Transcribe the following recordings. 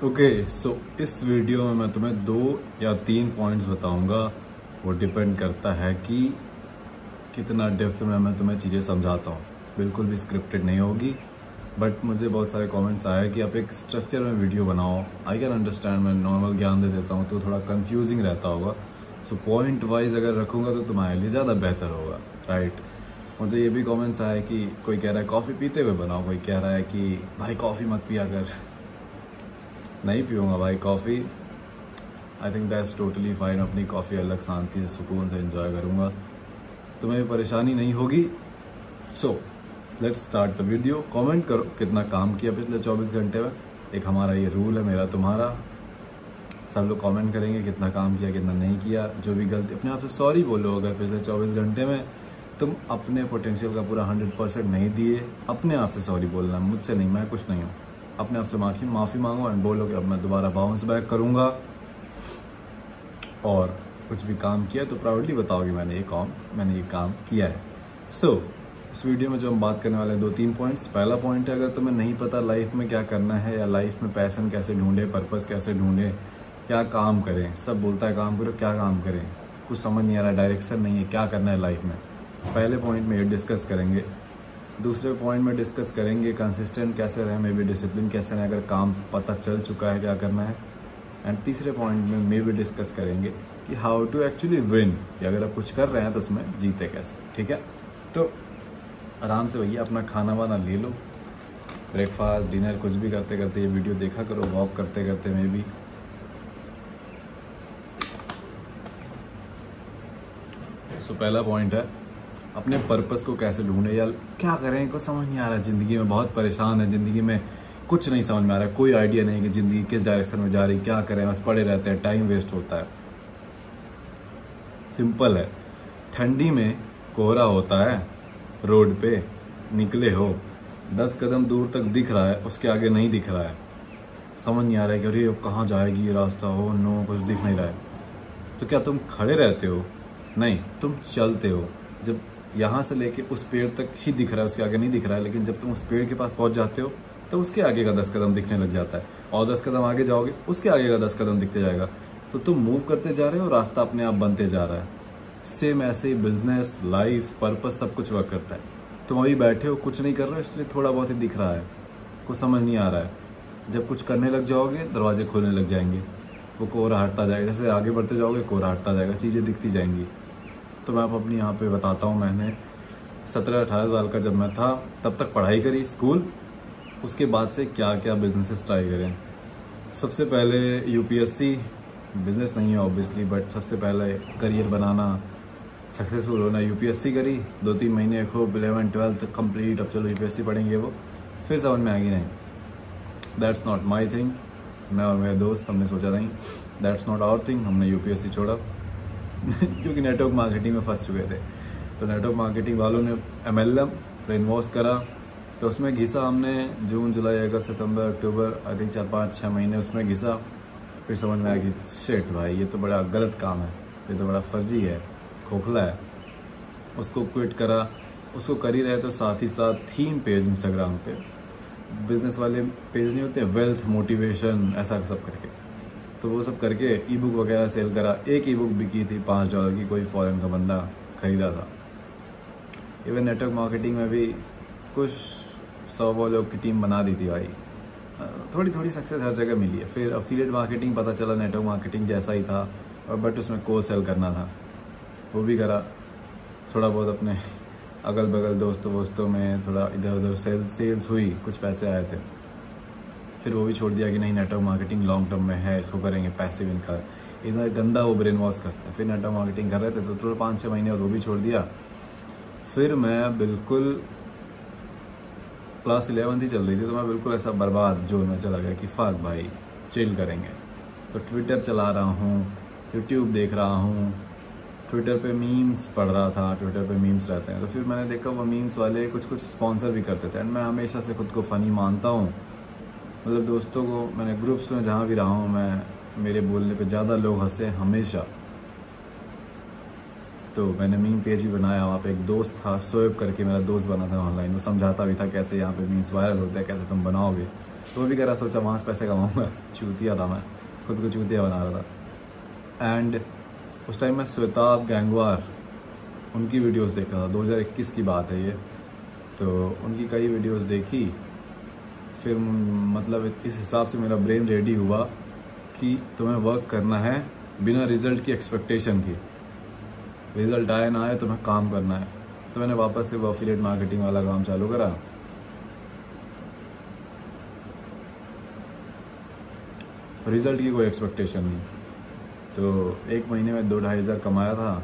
Okay so इस video में मैं तुम्हें 2 या 3 पॉइंट्स बताऊंगा। वो डिपेंड करता है कि कितना डेप्थ में मैं तुम्हें चीज़ें समझाता हूँ। बिल्कुल भी स्क्रिप्टेड नहीं होगी, बट मुझे बहुत सारे कमेंट्स आए कि आप एक स्ट्रक्चर में वीडियो बनाओ। आई कैन अंडरस्टैंड, मैं नॉर्मल ज्ञान दे देता हूँ तो थोड़ा कंफ्यूजिंग रहता होगा। सो पॉइंट वाइज अगर रखूँगा तो तुम्हारे लिए ज़्यादा बेहतर होगा, राइट। मुझे ये भी कमेंट्स आए कि कोई कह रहा है कॉफ़ी पीते हुए बनाओ, कोई कह रहा है कि भाई कॉफ़ी मत पिया कर। नहीं पीऊँगा भाई coffee. I think that's totally fine. अपनी कॉफ़ी अलग शांति से सुकून से एंजॉय करूँगा, तुम्हें परेशानी नहीं होगी। So let's start the video. Comment करो कितना काम किया पिछले 24 घंटे में। एक हमारा ये रूल है, मेरा तुम्हारा। सब लोग कमेंट करेंगे कितना काम किया कितना नहीं किया। जो भी गलती, अपने आप से सॉरी बोलो अगर पिछले 24 घंटे में तुम अपने पोटेंशियल का पूरा 100% नहीं दिए। अपने आप से सॉरी बोलना, मुझसे नहीं, मैं कुछ नहीं हूँ। अपने आप से माफ़ी मांगो एंड बोलो कि अब मैं दोबारा बाउंस बैक करूँगा। और कुछ भी काम किया तो प्राउडली बताओ कि मैंने ये काम किया है। सो इस वीडियो में जो हम बात करने वाले हैं 2-3 पॉइंट्स। पहला पॉइंट है, अगर तुम्हें नहीं पता लाइफ में क्या करना है या लाइफ में पैशन कैसे ढूंढे, पर्पस कैसे ढूंढे, क्या काम करें। सब बोलता है काम करो, क्या काम करें, कुछ समझ नहीं आ रहा, डायरेक्शन नहीं है, क्या करना है लाइफ में। पहले पॉइंट में ये डिस्कस करेंगे। दूसरे पॉइंट में डिस्कस करेंगे कंसिस्टेंट कैसे रहें, मे बी डिसिप्लिन कैसे रहें अगर काम पता चल चुका है क्या करना है। एंड तीसरे पॉइंट में मे बी डिस्कस करेंगे कि हाउ टू एक्चुअली विन, कि अगर आप कुछ कर रहे हैं तो उसमें जीते कैसे। ठीक है, तो आराम से भैया अपना खाना वाना ले लो, ब्रेकफास्ट डिनर कुछ भी करते करते ये वीडियो देखा करो, वॉक करते करते मे बी। सो पहला पॉइंट है, अपने पर्पस को कैसे ढूंढे या क्या करें, कुछ समझ नहीं आ रहा है। ज़िंदगी में बहुत परेशान है, ज़िंदगी में कुछ नहीं समझ में आ रहा है, कोई आइडिया नहीं कि ज़िंदगी किस डायरेक्शन में जा रही, क्या करें, बस पड़े रहते हैं, टाइम वेस्ट होता है। सिंपल है, ठंडी में कोहरा होता है, रोड पे निकले हो, 10 कदम दूर तक दिख रहा है, उसके आगे नहीं दिख रहा है। समझ नहीं आ रहा है कि अरे अब कहाँ जाएगी ये रास्ता, हो नो कुछ दिख नहीं रहा है। तो क्या तुम खड़े रहते हो? नहीं, तुम चलते हो। जब यहाँ से लेके उस पेड़ तक ही दिख रहा है, उसके आगे नहीं दिख रहा है, लेकिन जब तुम उस पेड़ के पास पहुंच जाते हो तो उसके आगे का 10 कदम दिखने लग जाता है, और 10 कदम आगे जाओगे उसके आगे का 10 कदम दिखते जाएगा। तो तुम मूव करते जा रहे हो, रास्ता अपने आप बनते जा रहा है। सेम ऐसे ही बिजनेस, लाइफ, पर्पस सब कुछ वर्क करता है। तुम अभी बैठे हो, कुछ नहीं कर रहे हो, इसलिए थोड़ा बहुत ही दिख रहा है, कुछ समझ नहीं आ रहा है। जब कुछ करने लग जाओगे दरवाजे खोलने लग जाएंगे, वो कोहरा हटता जाएगा। जैसे आगे बढ़ते जाओगे कोहरा हटता जाएगा, चीज़ें दिखती जाएंगी। तो मैं आप अपनी यहाँ पे बताता हूँ, मैंने 17-18 साल का जब मैं था तब तक पढ़ाई करी, स्कूल। उसके बाद से क्या क्या बिजनेसेस ट्राई करें। सबसे पहले यूपीएससी, बिजनेस नहीं है ऑब्वियसली, बट सबसे पहले करियर बनाना, सक्सेसफुल होना। यूपीएससी करी, 2-3 महीने खूब 11-12 कंप्लीट, अब चलो यूपीएससी पढ़ेंगे। वो फिर समझ में आएगी नहीं, दैट्स नॉट माई थिंग। मैं और मेरे दोस्त हमने सोचा नहीं, दैट्स नॉट आवर थिंग, हमने यूपीएससी छोड़ा क्योंकि नेटवर्क मार्केटिंग में फंस चुके थे। तो नेटवर्क मार्केटिंग वालों ने MLM ब्रेन वॉश करा, तो उसमें घिसा हमने। जून, जुलाई, अगस्त, सितंबर, अक्टूबर, आई थिंक 4-5-6 महीने उसमें घिसा। फिर समझ में आया कि शिट भाई ये तो बड़ा गलत काम है, ये तो बड़ा फर्जी है, खोखला है। उसको क्विट करा। उसको कर ही रहे तो साथ ही साथ थीम पेज इंस्टाग्राम पे, बिजनेस वाले पेज नहीं होते, वेल्थ, मोटिवेशन, ऐसा सब करके, तो वो सब करके ई बुक वगैरह सेल करा। एक ई बुक बिकी थी $5 की, कोई फॉरेन का बंदा खरीदा था। इवन नेटवर्क मार्केटिंग में भी कुछ 100 लोग की टीम बना दी थी भाई। थोड़ी थोड़ी सक्सेस हर जगह मिली है। फिर अफिलिएट मार्केटिंग पता चला नेटवर्क मार्केटिंग जैसा ही था, और बट उसमें कोर्स सेल करना था, वो भी करा। थोड़ा बहुत अपने अगल बगल दोस्तों में थोड़ा इधर उधर सेल्स हुई, कुछ पैसे आए थे। फिर वो भी छोड़ दिया कि नहीं नेटवर्क मार्केटिंग लॉन्ग टर्म में है, इसको करेंगे, पैसे भी इनका इधर गंदा वो ब्रेन वॉश करता है। फिर नेटवर्क मार्केटिंग कर रहे थे तो थोड़ा 5-6 महीने और वो भी छोड़ दिया। फिर मैं बिल्कुल क्लास 11 ही चल रही थी, तो मैं बिल्कुल ऐसा बर्बाद जोन में चला गया कि फक भाई चिल करेंगे। तो ट्विटर चला रहा हूँ, यूट्यूब देख रहा हूँ, ट्विटर पे मीम्स पढ़ रहा था, ट्विटर पे मीम्स रहते हैं। तो फिर मैंने देखा वो मीम्स वाले कुछ स्पॉन्सर भी करते थे। एंड मैं हमेशा से खुद को फ़नी मानता हूँ, मतलब दोस्तों को मैंने ग्रुप्स में जहाँ भी रहा हूँ, मैं मेरे बोलने पे ज़्यादा लोग हंसे हमेशा। तो मैंने मीम पेज भी बनाया, वहाँ पे एक दोस्त था, शोएब करके मेरा दोस्त बना था ऑनलाइन, वो समझाता भी था कैसे यहाँ पे मीम्स वायरल होते हैं, कैसे तुम बनाओगे। तो वो भी कह रहा, सोचा वहाँ से पैसे कमाऊँगा। चूतिया था मैं, खुद को चूतिया बना रहा था। एंड उस टाइम मैं श्वेताब गैंगवार उनकी वीडियोस देखा था, 2021 की बात है ये। तो उनकी कई वीडियोस देखी, फिर मतलब इस हिसाब से मेरा ब्रेन रेडी हुआ कि तुम्हें वर्क करना है बिना रिजल्ट की एक्सपेक्टेशन की। रिजल्ट आए ना आए तुम्हें काम करना है। तो मैंने वापस से वो एफिलिएट मार्केटिंग वाला काम चालू करा। रिजल्ट की कोई एक्सपेक्टेशन नहीं। तो 1 महीने में 2-2.5 हज़ार कमाया था।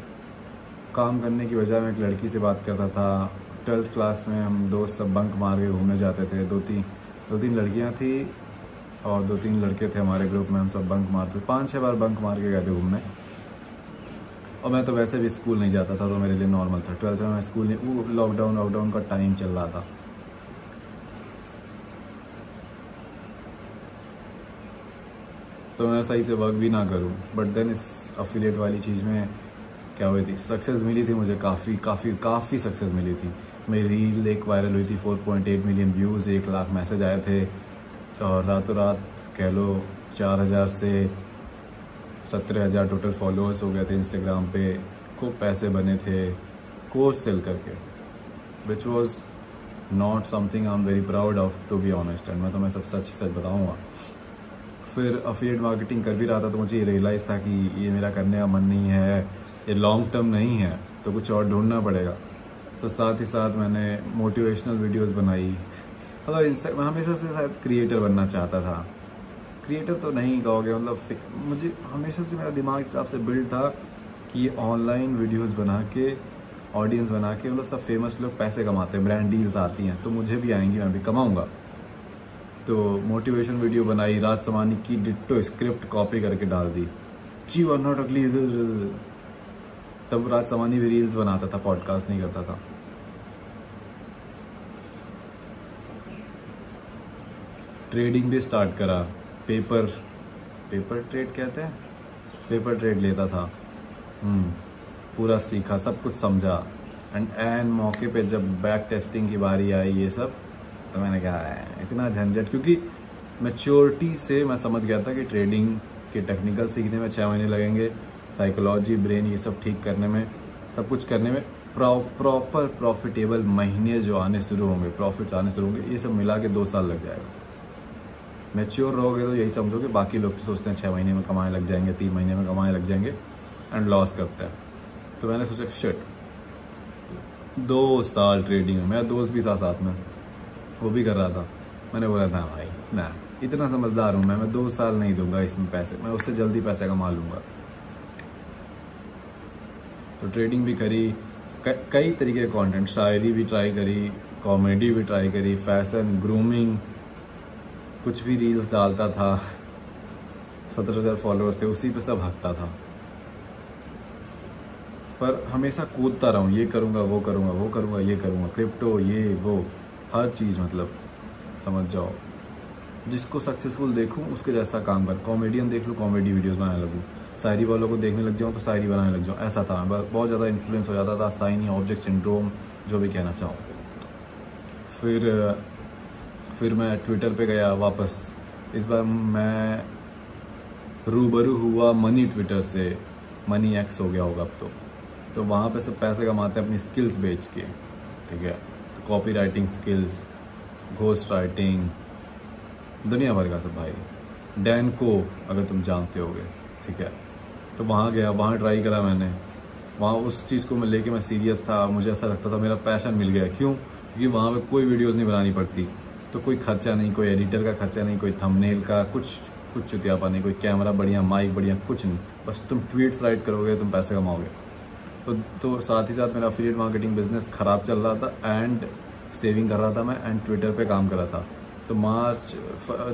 काम करने की वजह मैं एक लड़की से बात करता था। 12th क्लास में हम दोस्त सब बंक मार के घूमने जाते थे। दो तीन लड़कियां थी और 2-3 लड़के थे हमारे ग्रुप में। हम सब बंक मारते, 5-6 बार बंक मार के गए थे घूमने। और मैं तो वैसे भी स्कूल नहीं जाता था, तो मेरे लिए नॉर्मल था। 12th में मैं स्कूल नहीं, वो लॉकडाउन का टाइम चल रहा था। तो मैं सही से वर्क भी ना करूं। बट देन इस एफिलिएट वाली चीज़ में क्या हुई थी, सक्सेस मिली थी मुझे, काफ़ी सक्सेस मिली थी। मेरी रील एक वायरल हुई थी, 4.8 मिलियन व्यूज़, 1 लाख मैसेज आए थे। और रातों रात कह लो 4,000 से 17,000 टोटल फॉलोअर्स हो गए थे इंस्टाग्राम पे। खूब पैसे बने थे कोर्स सेल करके, which was not something I am very proud of, to be honest. And मैं तुम्हें सब सच बताऊँगा। फिर एफिलिएट मार्केटिंग कर भी रहा था, तो मुझे ये रियलाइज़ था कि ये मेरा करने का मन नहीं है, ये लॉन्ग टर्म नहीं है, तो कुछ और ढूंढना पड़ेगा। तो साथ ही साथ मैंने मोटिवेशनल वीडियोस बनाई। मतलब मैं हमेशा से शायद क्रिएटर बनना चाहता था। क्रिएटर तो नहीं कहोगे, मतलब मुझे हमेशा से मेरा दिमाग हिसाब से बिल्ड था कि ये ऑनलाइन वीडियोस बना के, ऑडियंस बना के, मतलब सब फेमस लोग पैसे कमाते हैं, ब्रांड डील्स आती हैं, तो मुझे भी आएंगी, मैं भी कमाऊँगा। तो मोटिवेशन वीडियो बनाई, राज समानी की डिट्टो स्क्रिप्ट कॉपी करके डाल दी, जी वर नॉट अगली। तब राज समानी भी रील्स बनाता था, पॉडकास्ट नहीं करता था। ट्रेडिंग भी स्टार्ट करा, पेपर ट्रेड कहते हैं, पेपर ट्रेड लेता था। पूरा सीखा, सब कुछ समझा। एंड मौके पे जब बैक टेस्टिंग की बारी आई ये सब, तो मैंने कहा इतना झंझट, क्योंकि मैच्योरिटी से मैं समझ गया था कि ट्रेडिंग के टेक्निकल सीखने में 6 महीने लगेंगे, साइकोलॉजी, ब्रेन, ये सब ठीक करने में, सब कुछ करने में प्रॉपर प्रॉफिटेबल महीने जो आने शुरू होंगे, प्रॉफिट्स आने शुरू होंगे, ये सब मिला के 2 साल लग जाएगा। मैच्योर रहोगे तो यही समझोगे। बाकी लोग तो सोचते हैं 6 महीने में कमाने लग जाएंगे, 3 महीने में कमाने लग जाएंगे, एंड लॉस करते हैं। तो मैंने सोचा शिट, 2 साल ट्रेडिंग में। मेरा दोस्त भी था साथ में, वो भी कर रहा था। मैंने बोला था भाई ना, इतना समझदार हूँ मैं 2 साल नहीं दूंगा इसमें पैसे, मैं उससे जल्दी पैसे कमा लूँगा। तो ट्रेडिंग भी करी, कई तरीके के कंटेंट, शायरी भी ट्राई करी, कॉमेडी भी ट्राई करी, फैशन, ग्रूमिंग, कुछ भी रील्स डालता था। 17,000 फॉलोअर्स थे, उसी पे सब हकता था। पर हमेशा कूदता रहूँ, ये करूँगा, वो करूँगा, वो करूँगा, ये करूँगा, क्रिप्टो, ये वो, हर चीज़, मतलब समझ जाओ। जिसको सक्सेसफुल देखूं उसके जैसा काम कर। कॉमेडियन देख लूँ, कॉमेडी वीडियोस बनाने लगूँ। शायरी वालों को देखने लग जाऊँ तो शायरी बनाने लग जाऊँ। ऐसा था, बहुत ज़्यादा इन्फ्लुएंस हो जाता था, शाइनी ऑब्जेक्ट सिंड्रोम, जो भी कहना चाहूँ। फिर मैं ट्विटर पे गया वापस। इस बार मैं रूबरू हुआ मनी ट्विटर से, मनी एक्स हो गया होगा अब तो वहाँ पे सब पैसे कमाते हैं अपनी स्किल्स बेच के, ठीक है। तो copy writing skills, ghost writing, दुनिया भर का सब भाई। डैन को अगर तुम जानते होगे, ठीक है। तो वहाँ गया, वहाँ ट्राई करा मैंने। वहाँ उस चीज़ को मैं लेके मैं सीरियस था। मुझे ऐसा लगता था मेरा पैशन मिल गया। क्यों? क्योंकि वहाँ पे कोई वीडियोस नहीं बनानी पड़ती, तो कोई खर्चा नहीं, कोई एडिटर का खर्चा नहीं, कोई थंबनेल का कुछ चुतियापा नहीं, कोई कैमरा बढ़िया, माइक बढ़िया, कुछ नहीं। बस तुम ट्वीट्स राइट करोगे, तुम पैसे कमाओगे। तो साथ ही साथ मेरा एफिलिएट मार्केटिंग बिजनेस ख़राब चल रहा था एंड सेविंग कर रहा था मैं, एंड ट्विटर पे काम कर रहा था। तो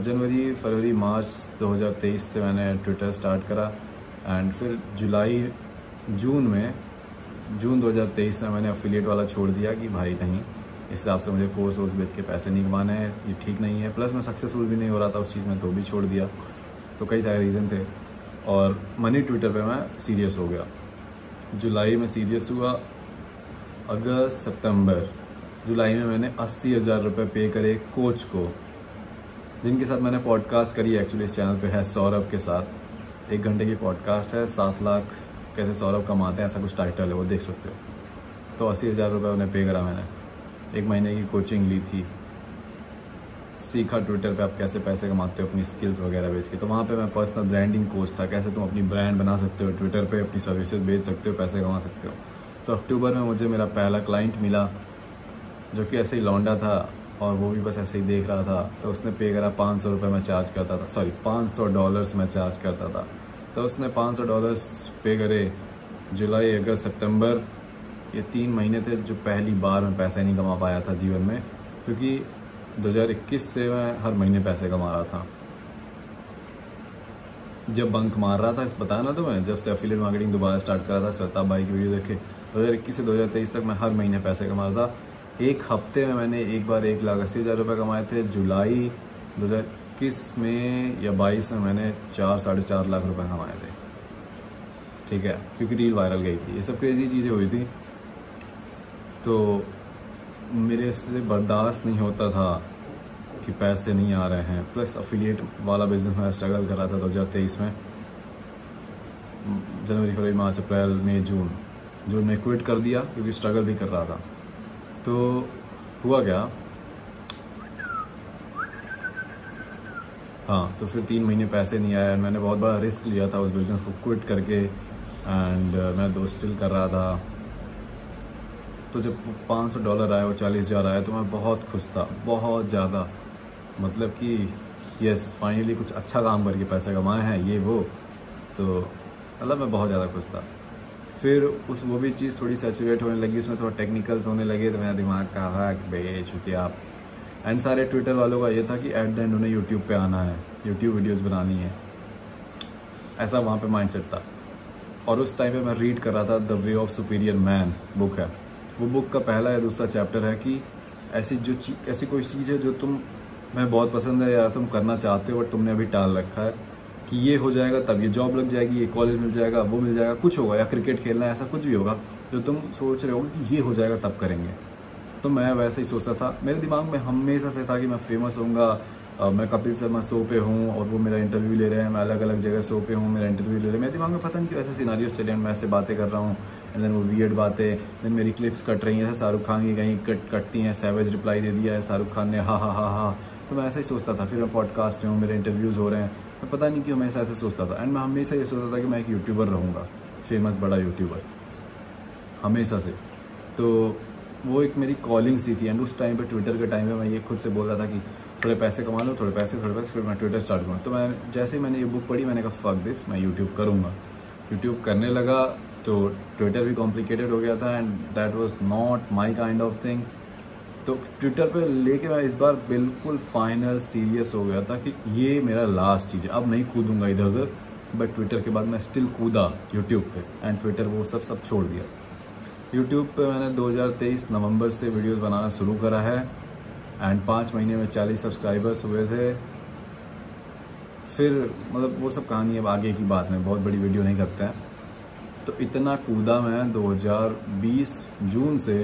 जनवरी, फरवरी, मार्च 2023 से मैंने ट्विटर स्टार्ट करा। एंड फिर जून 2023 में मैंने एफिलिएट वाला छोड़ दिया कि भाई नहीं, इस हिसाब से मुझे कोर्स बेच के पैसे नहीं कमाने हैं, ये ठीक नहीं है। प्लस मैं सक्सेसफुल भी नहीं हो रहा था उस चीज़ में, तो भी छोड़ दिया। तो कई सारे रीज़न थे। और मनी ट्विटर पे मैं सीरियस हो गया। जुलाई में सीरियस हुआ, अगस्त, सितंबर, जुलाई में मैंने 80,000 रुपये पे करे कोच को। जिनके साथ मैंने पॉडकास्ट करी एक्चुअली इस चैनल पे है सौरभ के साथ। 1 घंटे की पॉडकास्ट है, 7 लाख कैसे सौरभ कमाते हैं ऐसा कुछ टाइटल है, वो देख सकते हो। तो 80,000 रुपये उन्हें पे करा मैंने। 1 महीने की कोचिंग ली थी, सीखा ट्विटर पे आप कैसे पैसे कमाते हो अपनी स्किल्स वगैरह बेच के। तो वहाँ पे मैं पर्सनल ब्रांडिंग कोच था, कैसे तुम अपनी ब्रांड बना सकते हो ट्विटर पे, अपनी सर्विसेज बेच सकते हो, पैसे कमा सकते हो। तो अक्टूबर में मुझे मेरा पहला क्लाइंट मिला जो कि ऐसे ही लौंडा था और वो भी बस ऐसे ही देख रहा था। तो उसने पे करा $500 मैं चार्ज करता था, सॉरी $500 मैं चार्ज करता था। तो उसने $500 पे करे। जुलाई, अगस्त, सितंबर, ये 3 महीने थे जो पहली बार मैं पैसे नहीं कमा पाया था जीवन में, क्योंकि 2021 से मैं हर महीने पैसे कमा रहा था। जब बंक मार रहा था, इस बताया ना तो मैं, जब से एफिलिएट मार्केटिंग दोबारा स्टार्ट करा था श्वेता भाई की वीडियो देखे, 2021 से 2023 तक मैं हर महीने पैसे कमा रहा था। एक हफ्ते में मैंने एक बार 1,80,000 रुपये कमाए थे। जुलाई 2021 में या 22 में मैंने 4-4.5 लाख रुपए कमाए थे, ठीक है, क्योंकि रील वायरल गई थी, ये सब क्रेजी चीज़ें हुई थी। तो मेरे से बर्दाश्त नहीं होता था कि पैसे नहीं आ रहे हैं। प्लस अफिलिएट वाला बिजनेस में स्ट्रगल कर रहा था 2023 में, जनवरी, फरवरी, मार्च, अप्रैल, मई, जून में क्विट कर दिया क्योंकि स्ट्रगल भी कर रहा था। तो हुआ क्या, हाँ, तो फिर 3 महीने पैसे नहीं आए। मैंने बहुत बड़ा रिस्क लिया था उस बिज़नेस को क्विट करके, एंड मैं 2 स्टिल कर रहा था। तो जब $500 आए, वो 40,000 आए, तो मैं बहुत खुश था, बहुत ज़्यादा। मतलब कि यस, फाइनली कुछ अच्छा काम करके पैसे कमाए हैं, ये वो। तो मतलब मैं बहुत ज़्यादा खुश था। फिर वो भी चीज़ थोड़ी सैचुरेट होने लगी, उसमें थोड़ा टेक्निकल्स होने लगे, तो मेरा दिमाग कहा कि चूँकि आप एंड सारे ट्विटर वालों का ये था कि एट द एंड उन्हें यूट्यूब पे आना है, यूट्यूब वीडियोस बनानी है, ऐसा वहाँ पे माइंडसेट था। और उस टाइम पे मैं रीड कर रहा था the way of superior man book है। वो बुक का पहला या दूसरा चैप्टर है कि ऐसी कोई चीज़ है जो तुम्हें बहुत पसंद है या तुम करना चाहते हो बट तुमने अभी टाल रखा है, कि ये हो जाएगा तब ये जॉब लग जाएगी, ये कॉलेज मिल जाएगा, वो मिल जाएगा, कुछ होगा, या क्रिकेट खेलना है, ऐसा कुछ भी होगा जो तुम सोच रहे हो कि ये हो जाएगा तब करेंगे। तो मैं वैसे ही सोचता था। मेरे दिमाग में हमेशा से था कि मैं फेमस होऊंगा, मैं कपिल शर्मा शो पे हूँ और वो मेरा इंटरव्यू ले रहे हैं, मैं अलग अलग जगह शो पे हूँ, मेरा इंटरव्यू ले रहे हैं। मेरे दिमाग में पता नहीं क्यों ऐसे सिनारियोस चले, मैं ऐसे बातें कर रहा हूँ, एंड देन वो वियर्ड बातें, देन मेरी क्लिप्स कट रही हैं, शाहरुख खान की कहीं कटती हैं, सैवेज रिप्लाई दे दिया है शाहरुख खान ने, हा हा हा हा। तो मैं ऐसा ही सोचता था। फिर मैं पॉडकास्ट में हूँ, मेरे इंटरव्यूज़ हो रहे हैं, मैं पता नहीं क्यों हमेशा ऐसे सोचता था। एंड मैं हमेशा ये सोचता था कि मैं एक यूट्यूबर रहूँगा, फेमस बड़ा यूट्यूबर, हमेशा से। तो वो एक मेरी कॉलिंग सी थी। एंड उस टाइम पे, ट्विटर के टाइम पे, मैं ये खुद से बोल रहा था कि थोड़े पैसे कमा लो, थोड़े पैसे, फिर मैं ट्विटर स्टार्ट करूँ। तो मैं जैसे ही मैंने ये बुक पढ़ी, मैंने कहा फक दिस, मैं यूट्यूब करूँगा। यूट्यूब करने लगा तो ट्विटर भी कॉम्प्लिकेटेड हो गया था, and that was not my kind of thing. तो ट्विटर पे लेके मैं इस बार बिल्कुल फाइनल सीरियस हो गया था कि ये मेरा लास्ट चीज़ है, अब नहीं कूदूंगा इधर उधर। बट ट्विटर के बाद मैं स्टिल कूदा यूट्यूब पे, एंड ट्विटर वो सब छोड़ दिया। यूट्यूब पे मैंने 2023 नवंबर से वीडियोस बनाना शुरू करा है, एंड 5 महीने में 40 सब्सक्राइबर्स हुए थे। फिर मतलब वो सब कहानी अब आगे की बात में, बहुत बड़ी वीडियो नहीं करते हैं। तो इतना कूदा मैं 2020 जून से।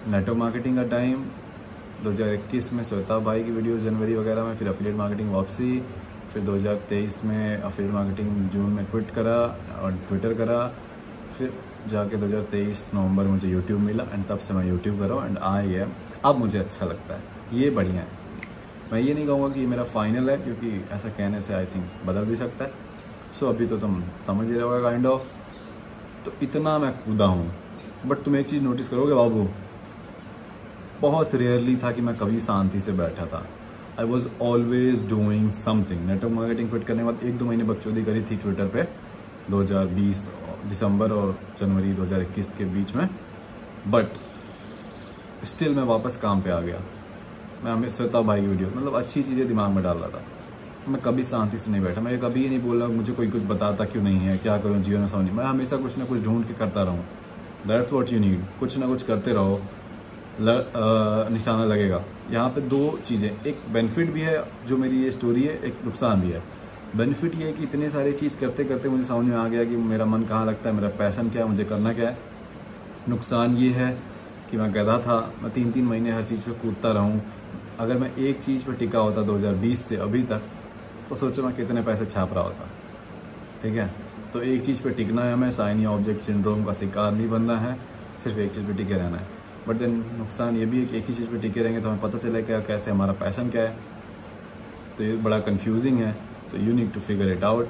नेटवर्क मार्केटिंग का टाइम 2021 में श्वेता भाई की वीडियो जनवरी वगैरह में, फिर एफिलिएट मार्केटिंग वापसी, फिर 2023 में एफिलिएट मार्केटिंग जून में क्विट करा और ट्विटर करा, फिर जाके 2023 नवंबर मुझे यूट्यूब मिला, एंड तब से मैं यूट्यूब कर रहा हूँ। एंड आई है, अब मुझे अच्छा लगता है, ये बढ़िया है। मैं ये नहीं कहूँगा कि ये मेरा फाइनल है, क्योंकि ऐसा कहने से आई थिंक बदल भी सकता है। सो अभी तो तुम समझ ही रहे होगा काइंड ऑफ। तो इतना मैं कूदा हूँ। बट तुम एक चीज़ नोटिस करोगे बाबू, बहुत रेयरली था कि मैं कभी शांति से बैठा था। I was always doing something. Network marketing quit करने के बाद 1-2 महीने बकचोदी करी थी ट्विटर पे, 2020 दिसंबर और जनवरी 2021 के बीच में। बट स्टिल मैं वापस काम पे आ गया। मैं हमें श्वेता भाई की वीडियो, मतलब अच्छी चीज़ें दिमाग में डाल रहा था। मैं कभी शांति से नहीं बैठा। मैं कभी ये नहीं बोल रहा मुझे कोई कुछ बताता क्यों नहीं है, क्या करूँ जीवन में, समझ नहीं। मैं हमेशा कुछ ना कुछ ढूंढ के करता रहूँ। That's what you need. कुछ ना कुछ करते रहो, निशाना लगेगा। यहाँ पे 2 चीज़ें, एक बेनिफिट भी है जो मेरी ये स्टोरी है, एक नुकसान भी है। बेनिफिट ये है कि इतने सारे चीज़ करते करते मुझे समझ में आ गया कि मेरा मन कहाँ लगता है, मेरा पैशन क्या है, मुझे करना क्या है। नुकसान ये है कि मैं गधा था, मैं 3-3 महीने हर चीज़ पे कूदता रहूँ, अगर मैं एक चीज़ पर टिका होता 2020 से अभी तक, तो सोचो मैं कितने पैसे छाप रहा होता। ठीक है, तो एक चीज़ पे टिकना है हमें, शाइनी ऑब्जेक्ट सिंड्रोम का शिकार नहीं बनना है, सिर्फ एक चीज़ पे टिके रहना है। बट देन नुकसान ये भी है कि एक ही चीज़ पे टिके रहेंगे तो हमें पता चलेगा कैसे हमारा पैशन क्या है, तो ये बड़ा कंफ्यूजिंग है। तो you need to figure it out.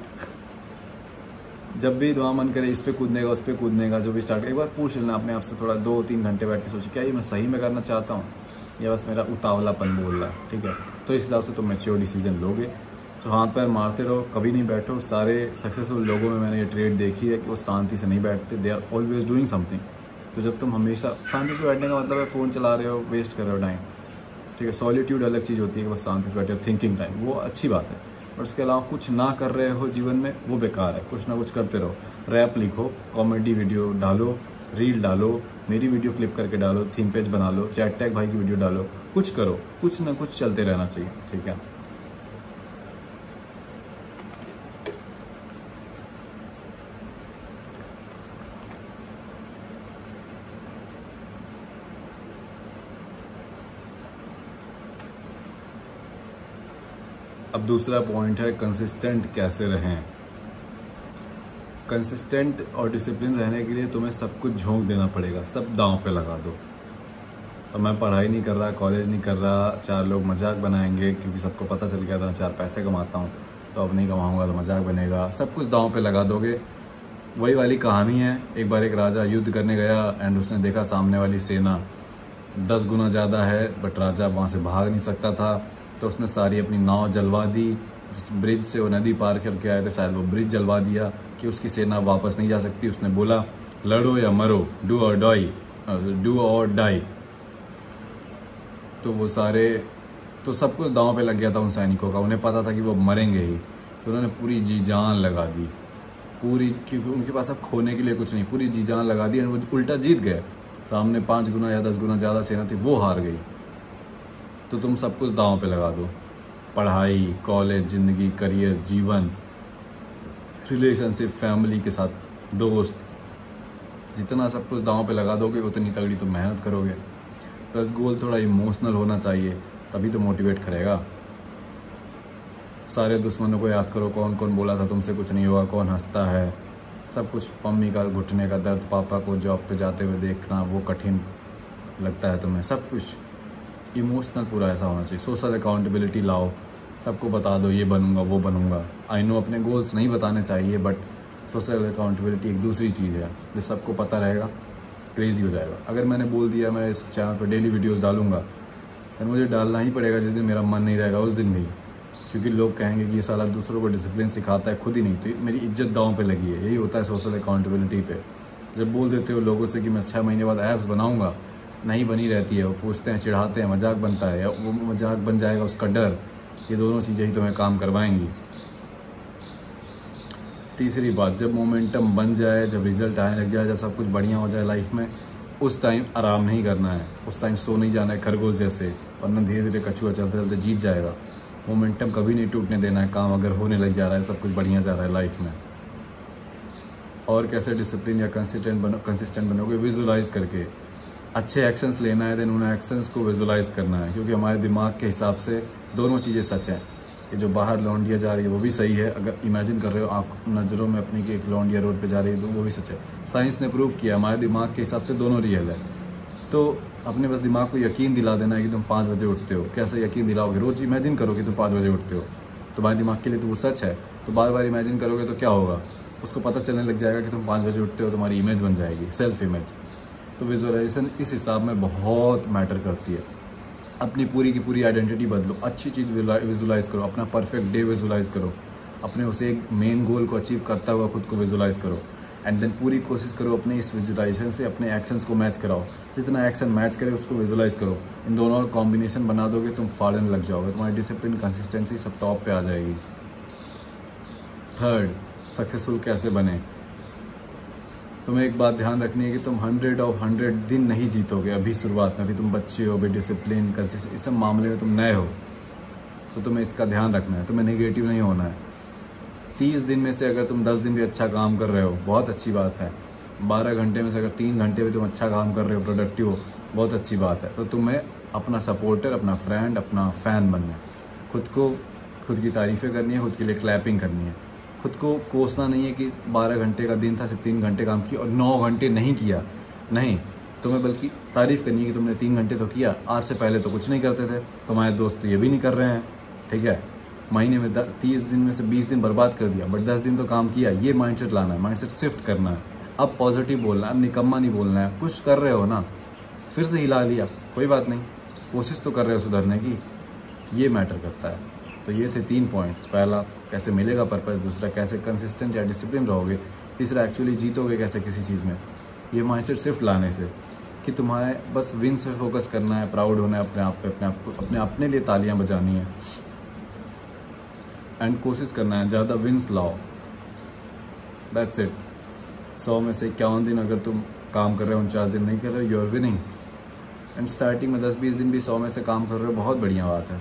जब भी दुआ मन करे इस पे कूदने का, उस पे कूदने का, जो भी स्टार्ट, एक बार पूछ लेना अपने आप से, थोड़ा 2-3 घंटे बैठ के सोचिए क्या ये मैं सही में करना चाहता हूँ या बस मेरा उतावलापन बोल रहा है। ठीक है, तो इस हिसाब से तुम मैच्योर डिसीजन लोगे। तो हाथ पैर मारते रहो, कभी नहीं बैठो। सारे सक्सेसफुल लोगों में मैंने ये ट्रेड देखी है कि वो शांति से नहीं बैठते, they are always doing something. तो जब तुम हमेशा शांति से बैठने का मतलब है फ़ोन चला रहे हो, वेस्ट कर रहे हो टाइम। ठीक है, सॉलिट्यूड अलग चीज़ होती है कि बस शांति से बैठे हो, थिंकिंग टाइम, वो अच्छी बात है। और उसके अलावा कुछ ना कर रहे हो जीवन में, वो बेकार है। कुछ ना कुछ करते रहो, रैप लिखो, कॉमेडी वीडियो डालो, रील डालो, मेरी वीडियो क्लिप करके डालो, थीम पेज बना लो, चैट टैग भाई की वीडियो डालो, कुछ करो, कुछ ना कुछ चलते रहना चाहिए। ठीक है, अब दूसरा पॉइंट है कंसिस्टेंट कैसे रहें। कंसिस्टेंट और डिसिप्लिन रहने के लिए तुम्हें सब कुछ झोंक देना पड़ेगा, सब दांव पे लगा दो। अब मैं पढ़ाई नहीं कर रहा, कॉलेज नहीं कर रहा, 4 लोग मजाक बनाएंगे क्योंकि सबको पता चल गया था 4 पैसे कमाता हूँ, तो अब नहीं कमाऊंगा तो मजाक बनेगा, सब कुछ दांव पे लगा दोगे। वही वाली कहानी है, एक बार एक राजा युद्ध करने गया एंड उसने देखा सामने वाली सेना 10 गुना ज़्यादा है, बट राजा वहाँ से भाग नहीं सकता था। तो उसने सारी अपनी नाव जलवा दी, जिस ब्रिज से वो नदी पार करके आए थे शायद वो ब्रिज जलवा दिया कि उसकी सेना वापस नहीं जा सकती। उसने बोला लड़ो या मरो, डू और डाई। तो वो सारे, तो सब कुछ दांव पे लग गया था उन सैनिकों का, उन्हें पता था कि वो मरेंगे ही, तो उन्होंने पूरी जी जान लगा दी, पूरी, क्योंकि उनके पास अब खोने के लिए कुछ नहीं, पूरी जी जान लगा दी। वो उल्टा जीत गए, सामने 5 गुना या 10 गुना ज़्यादा सेना थी, वो हार गई। तो तुम सब कुछ दांव पे लगा दो, पढ़ाई, कॉलेज, जिंदगी, करियर, जीवन, रिलेशनशिप, फैमिली के साथ, दोस्त, जितना सब कुछ दांव पे लगा दोगे उतनी तगड़ी तुम मेहनत करोगे। प्लस गोल थोड़ा इमोशनल होना चाहिए, तभी तो मोटिवेट करेगा। सारे दुश्मनों को याद करो, कौन कौन बोला था तुमसे कुछ नहीं होगा, कौन हंसता है, सब कुछ। मम्मी का घुटने का दर्द, पापा को जॉब पे जाते हुए देखना, वो कठिन लगता है तुम्हें, सब कुछ इमोशनल पूरा ऐसा होना चाहिए। सोशल अकाउंटेबिलिटी लाओ, सबको बता दो ये बनूंगा वो बनूंगा। आई नो अपने गोल्स नहीं बताने चाहिए, बट सोशल अकाउंटेबिलिटी एक दूसरी चीज़ है। जब सबको पता रहेगा क्रेजी हो जाएगा। अगर मैंने बोल दिया मैं इस चैनल पर डेली वीडियोस डालूंगा, तो मुझे डालना ही पड़ेगा जिस दिन मेरा मन नहीं रहेगा उस दिन भी, क्योंकि लोग कहेंगे कि ये साला दूसरों को डिसिप्लिन सिखाता है, खुद ही नहीं। तो मेरी इज्जत दांव पे लगी है। यही होता है सोशल अकाउंटेबिलिटी पे। जब बोल देते हो लोगों से कि मैं 6 महीने बाद एप्स बनाऊंगा, नहीं बनी रहती है, वो पूछते हैं, चिढ़ाते हैं, मजाक बनता है, या वो मजाक बन जाएगा उसका डर, ये दोनों चीज़ें ही तुम्हें काम करवाएंगी। तीसरी बात, जब मोमेंटम बन जाए, जब रिजल्ट आने लग जाए, जब सब कुछ बढ़िया हो जाए लाइफ में, उस टाइम आराम नहीं करना है, उस टाइम सो नहीं जाना है खरगोश जैसे, वरना धीरे धीरे कछुआ चलते चलते जीत जाएगा। मोमेंटम कभी नहीं टूटने देना है, काम अगर होने लग जा रहा है, सब कुछ बढ़िया जा रहा है लाइफ में। और कैसे डिसिप्लिन या कंसिस्टेंट बनोगे? विजुलाइज करके, अच्छे एक्शंस लेना है, देन उन एक्शंस को विजुलाइज करना है, क्योंकि हमारे दिमाग के हिसाब से दोनों चीज़ें सच हैं। कि जो बाहर लौंडिया जा रही है वो भी सही है, अगर इमेजिन कर रहे हो आप नज़रों में अपनी कि एक लौंडिया रोड पे जा रही है तो वो भी सच है। साइंस ने प्रूव किया हमारे दिमाग के हिसाब से दोनों रियल है। तो अपने बस दिमाग को यकीन दिला देना है कि तुम 5 बजे उठते हो। कैसे यकीन दिलाओगे? रोज इमेजिन करो कि तुम 5 बजे उठते हो, तुम्हारे दिमाग के लिए तो वो सच है। तो बार बार इमेजिन करोगे तो क्या होगा, उसको पता चलने लग जाएगा कि तुम 5 बजे उठते हो, तुम्हारी इमेज बन जाएगी, सेल्फ इमेज। तो विजुअलाइजेशन इस हिसाब में बहुत मैटर करती है। अपनी पूरी की पूरी आइडेंटिटी बदलो, अच्छी चीज़ विजुलाइज करो, अपना परफेक्ट डे विजुलाइज करो, अपने उसे एक मेन गोल को अचीव करता हुआ खुद को विजुलाइज करो, एंड देन पूरी कोशिश करो अपने इस विजुलाइजेशन से अपने एक्शंस को मैच कराओ। जितना एक्शन मैच करे उसको विजुलाइज करो। इन दोनों का कॉम्बिनेशन बना दोगे, तुम फाड़ने लग जाओगे, तुम्हारी डिसिप्लिन, कंसिस्टेंसी सब टॉप पे आ जाएगी। थर्ड, सक्सेसफुल कैसे बने? तुम्हें एक बात ध्यान रखनी है कि तुम 100 of 100 दिन नहीं जीतोगे। अभी शुरुआत में, अभी तुम बच्चे हो, अभी डिसिप्लिन, कंसिस्टेंट, इस सब मामले में तुम नए हो, तो तुम्हें इसका ध्यान रखना है। तुम्हें नेगेटिव नहीं होना है। 30 दिन में से अगर तुम 10 दिन भी अच्छा काम कर रहे हो, बहुत अच्छी बात है। 12 घंटे में से अगर 3 घंटे भी तुम अच्छा काम कर रहे हो, प्रोडक्टिव हो, बहुत अच्छी बात है। तो तुम्हें अपना सपोर्टर, अपना फ्रेंड, अपना फ़ैन बनना है। खुद की तारीफ़ें करनी है, खुद के लिए क्लैपिंग करनी है। खुद को कोसना नहीं है कि 12 घंटे का दिन था, सिर्फ 3 घंटे काम किया और 9 घंटे नहीं किया। नहीं, तुम्हें बल्कि तारीफ़ करनी है कि तुमने 3 घंटे तो किया। आज से पहले तो कुछ नहीं करते थे, तुम्हारे दोस्त तो ये भी नहीं कर रहे हैं। ठीक है, महीने में 30 दिन में से 20 दिन बर्बाद कर दिया, बट 10 दिन तो काम किया। ये माइंडसेट लाना है, माइंडसेट शिफ्ट करना है। अब पॉजिटिव बोलना है, अब निकम्मा नहीं बोलना है। कुछ कर रहे हो ना, फिर से हिला लिया, कोई बात नहीं, कोशिश तो कर रहे हो सुधरने की, ये मैटर करता है। तो ये थे 3 पॉइंट्स। पहला, कैसे मिलेगा पर्पस। दूसरा, कैसे कंसिस्टेंट या डिसिप्लिन रहोगे। तीसरा, एक्चुअली जीतोगे कैसे किसी चीज़ में। ये माइंडसेट शिफ्ट लाने से कि तुम्हारे बस विंस पे फोकस करना है, प्राउड होना है अपने आप पे, अपने लिए तालियां बजानी है एंड कोशिश करना है ज़्यादा विंस लाओ। That's it. 100 में से 51 दिन अगर तुम काम कर रहे हो, 49 दिन नहीं कर रहे हो, you are winning. And starting में 10-20 दिन भी 100 में से काम कर रहे हो, बहुत बढ़िया बात है।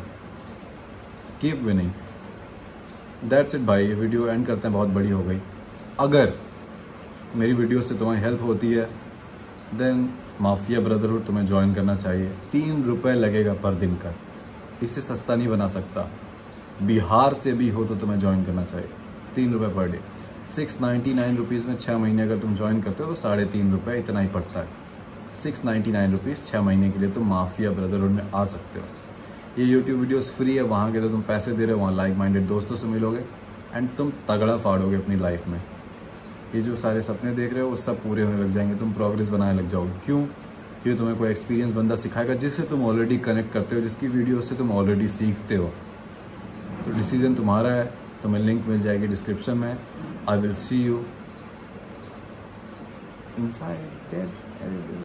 Keep winning. दैट्स इट भाई, ये वीडियो एंड करते हैं, बहुत बड़ी हो गई। अगर मेरी वीडियो से तुम्हारी हेल्प होती है देन माफिया ब्रदरहुड तुम्हें ज्वाइन करना चाहिए। 3 रुपये लगेगा पर दिन का, इससे सस्ता नहीं बना सकता। बिहार से भी हो तो तुम्हें ज्वाइन करना चाहिए। 3 रुपये पर डे, 699 रुपीज़ में 6 महीने अगर तुम ज्वाइन करते हो तो 3.5 रुपये इतना ही पड़ता है। 699 रुपीज़ 6 महीने के लिए तुम माफिया ब्रदरहुड में आ सकते हो। ये यूट्यूब वीडियोस फ्री है, वहाँ के तो तुम पैसे दे रहे हो, वहाँ लाइक माइंडेड दोस्तों से मिलोगे एंड तुम तगड़ा फाड़ोगे अपनी लाइफ में। ये जो सारे सपने देख रहे हो वो सब पूरे होने लग जाएंगे, तुम प्रोग्रेस बनाने लग जाओगे। क्यों? क्योंकि तुम्हें कोई एक्सपीरियंस बंदा सिखाएगा जिससे तुम ऑलरेडी कनेक्ट करते हो, जिसकी वीडियो से तुम ऑलरेडी सीखते हो। तो डिसीजन तुम्हारा है। तुम्हें लिंक मिल जाएगी डिस्क्रिप्शन में। I will see you inside.